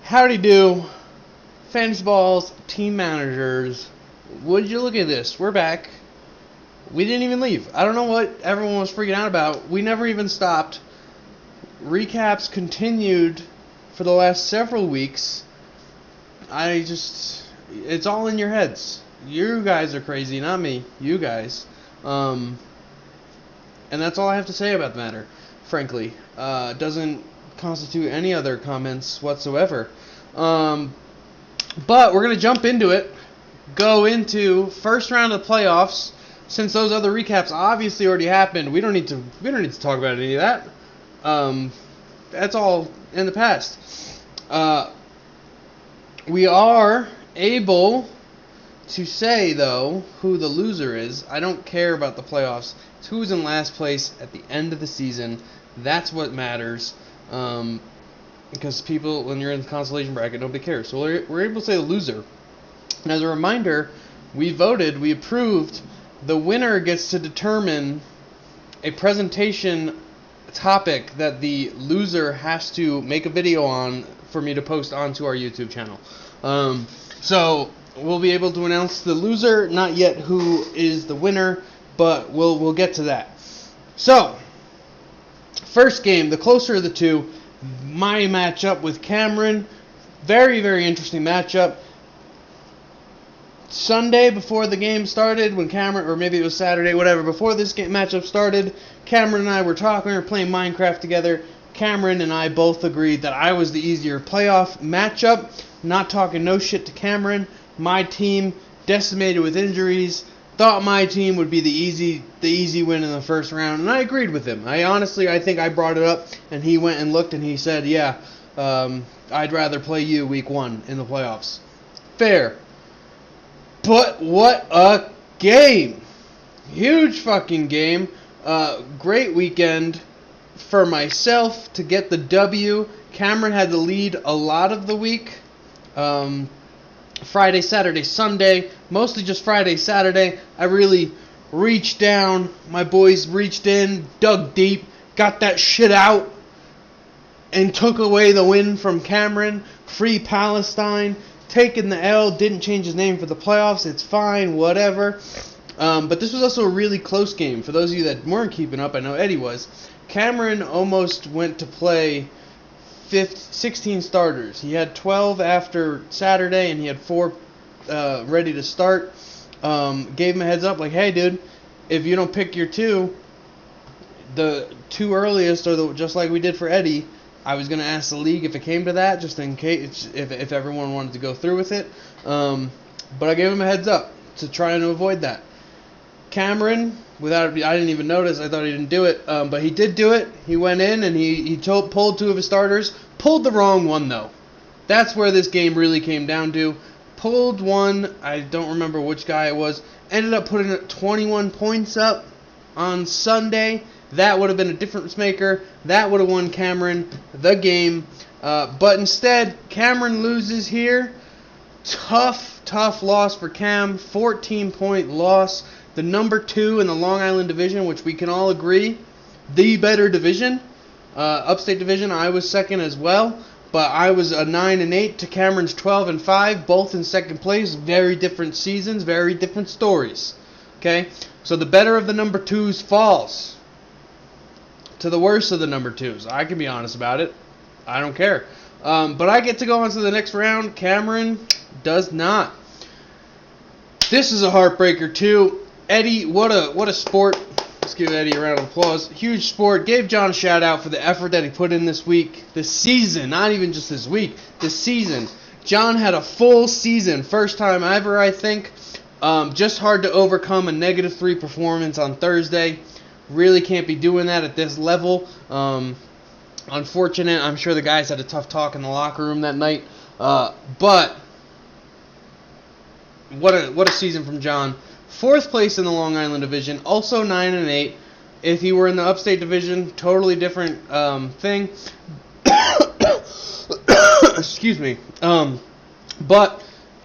Howdy do, Fantasy Balls, team managers. Would you look at this? We're back. We didn't even leave. I don't know what everyone was freaking out about. We never even stopped. Recaps continued for the last several weeks. It's all in your heads. You guys are crazy, not me. You guys. And that's all I have to say about the matter, frankly. Doesn't constitute any other comments whatsoever. But we're going to jump into it. Go into first round of the playoffs. Since those other recaps obviously already happened, we don't need to talk about any of that. That's all in the past. We are able to say, though, who the loser is. I don't care about the playoffs. It's who's in last place at the end of the season. That's what matters. Because people, when you're in the consolation bracket, nobody cares. So we're able to say the loser. And as a reminder, we approved. The winner gets to determine a presentation topic that the loser has to make a video on for me to post onto our YouTube channel. So we'll be able to announce the loser, not yet who is the winner, but we'll get to that. So, first game, the closer of the two, my matchup with Cameron. Very, very interesting matchup. Sunday before the game started, when Cameron, or maybe it was Saturday, whatever, before this game matchup started, Cameron and I were talking, we were playing Minecraft together. Cameron and I both agreed that I was the easier playoff matchup. Not talking no shit to Cameron. My team, decimated with injuries, thought my team would be the easy win in the first round, and I agreed with him. I think I brought it up, and he went and looked, and he said, yeah, I'd rather play you week 1 in the playoffs. Fair. But what a game! Huge fucking game. Great weekend for myself to get the W. Cameron had the lead a lot of the week. Friday, Saturday, Sunday. Mostly just Friday, Saturday. I really reached down. My boys reached in, dug deep, got that shit out, and took away the win from Cameron. Free Palestine. Taking the L, didn't change his name for the playoffs. It's fine, whatever. But this was also a really close game. For those of you that weren't keeping up, I know Eddie was. Cameron almost went to play 16 starters. He had 12 after Saturday, and he had 4 ready to start. Gave him a heads up, like, hey, dude, if you don't pick your 2, the 2 earliest, or just like we did for Eddie, I was going to ask the league if it came to that, just in case, if everyone wanted to go through with it. But I gave him a heads up to try and avoid that. Cameron, I didn't even notice. I thought he didn't do it. But he did do it. He went in and he pulled 2 of his starters. Pulled the wrong one, though. That's where this game really came down to. Pulled one. I don't remember which guy it was. Ended up putting 21 points up on Sunday. That would have been a difference maker. That would have won Cameron the game. But instead, Cameron loses here. Tough loss for Cam. 14-point loss. The number 2 in the Long Island division, which we can all agree, the better division. Upstate division, I was second as well. But I was a 9-8 to Cameron's 12-5. Both in second place. Very different seasons. Very different stories. Okay? So the better of the number 2s falls to the worst of the number 2s. I can be honest about it. I don't care. But I get to go on to the next round. Cameron does not. This is a heartbreaker too. Eddie, what a sport. Let's give Eddie a round of applause. Huge sport. Gave John a shout out for the effort that he put in this week. This season. Not even just this week. This season. John had a full season. First time ever, I think. Just hard to overcome a -3 performance on Thursday. Really can't be doing that at this level. Unfortunate. I'm sure the guys had a tough talk in the locker room that night. But what a season from John. 4th place in the Long Island division. Also 9-8. If he were in the Upstate division, totally different thing. Excuse me. But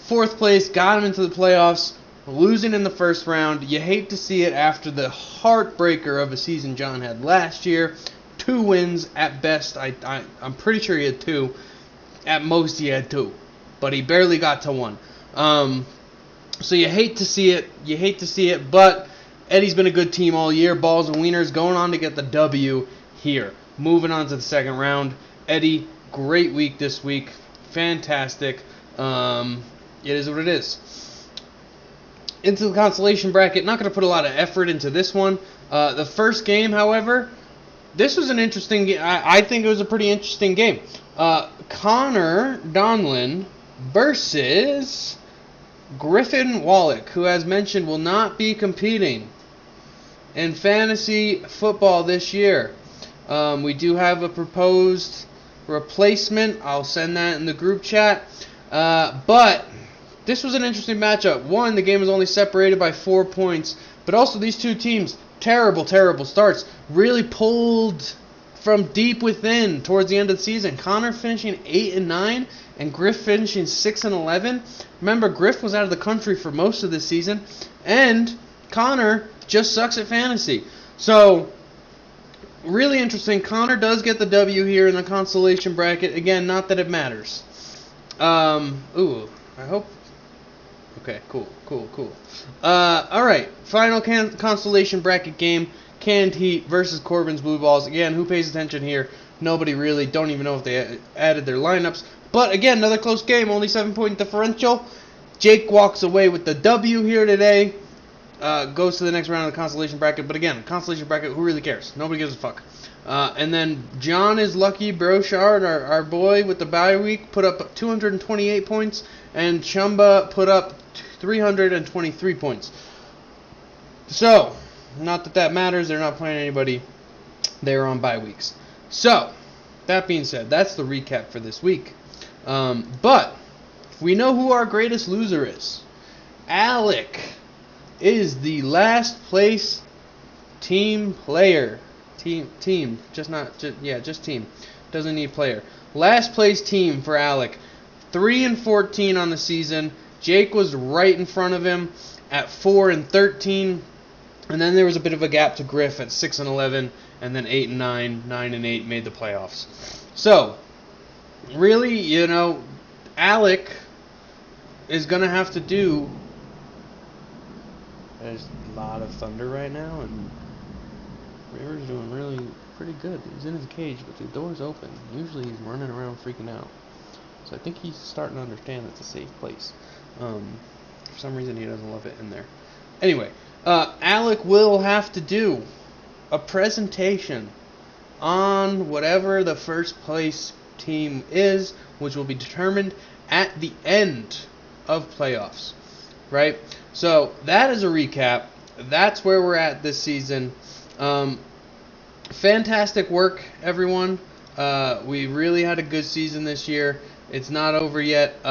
4th place got him into the playoffs. Losing in the first round. You hate to see it after the heartbreaker of a season John had last year. 2 wins at best. I'm pretty sure he had 2. At most, he had 2, but he barely got to 1. So you hate to see it. But Eddie's been a good team all year. Balls and Wieners going on to get the W here. Moving on to the second round. Eddie, great week this week. Fantastic. It is what it is. Into the consolation bracket. Not going to put a lot of effort into this one. The first game, however, this was an interesting game. I think it was a pretty interesting game. Connor Donlin versus Griffin Wallach, who, as mentioned, will not be competing in fantasy football this year. We do have a proposed replacement. I'll send that in the group chat. But this was an interesting matchup. One, the game was only separated by 4 points, but also these two teams, terrible starts, really pulled from deep within towards the end of the season. Connor finishing 8-9 and Griff finishing 6-11. Remember, Griff was out of the country for most of the season, and Connor just sucks at fantasy. So, really interesting. Connor does get the W here in the consolation bracket. Again, not that it matters. I hope. Okay, cool. Alright, final consolation bracket game. Canned Heat versus Corbin's Blue Balls. Again, who pays attention here? Nobody really. Don't even know if they added their lineups. But again, another close game. Only 7-point differential. Jake walks away with the W here today. Goes to the next round of the consolation bracket. But again, consolation bracket, who really cares? Nobody gives a fuck. And then John is lucky. Brochard, our boy with the bye week, put up 228 points. And Chumba put up 323 points. So, not that that matters. They're not playing anybody. They're on bye weeks. So, that being said, that's the recap for this week. But we know who our greatest loser is. Alec is the last place team player. Team. Just team. Doesn't need player. Last place team for Alec. 3-14 on the season. Jake was right in front of him at 4-13. And then there was a bit of a gap to Griff at 6-11, and then 8-9, 9-8 made the playoffs. So, really, Alec is going to have to do... There's a lot of thunder right now, and River's doing really pretty good. He's in his cage, but the door's open. Usually he's running around freaking out. So I think he's starting to understand it's a safe place. For some reason he doesn't love it in there. Anyway, Alec will have to do a presentation on whatever the first place team is, which will be determined at the end of playoffs. Right? So that is a recap. That's where we're at this season. Fantastic work, everyone. We really had a good season this year. It's not over yet.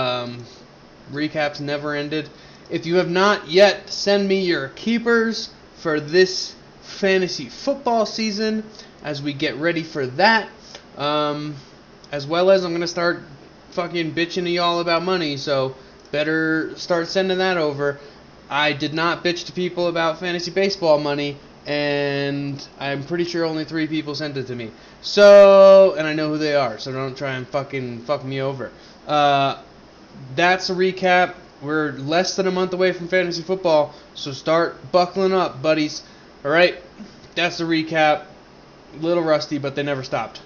Recaps never ended. If you have not yet, send me your keepers for this fantasy football season as we get ready for that. As well as I'm going to start fucking bitching to y'all about money, so better start sending that over. I did not bitch to people about fantasy baseball money, and I'm pretty sure only 3 people sent it to me. So, and I know who they are, so don't try and fucking fuck me over. That's a recap. We're less than a month away from fantasy football, so start buckling up, buddies. Alright, that's the recap. A little rusty, but they never stopped.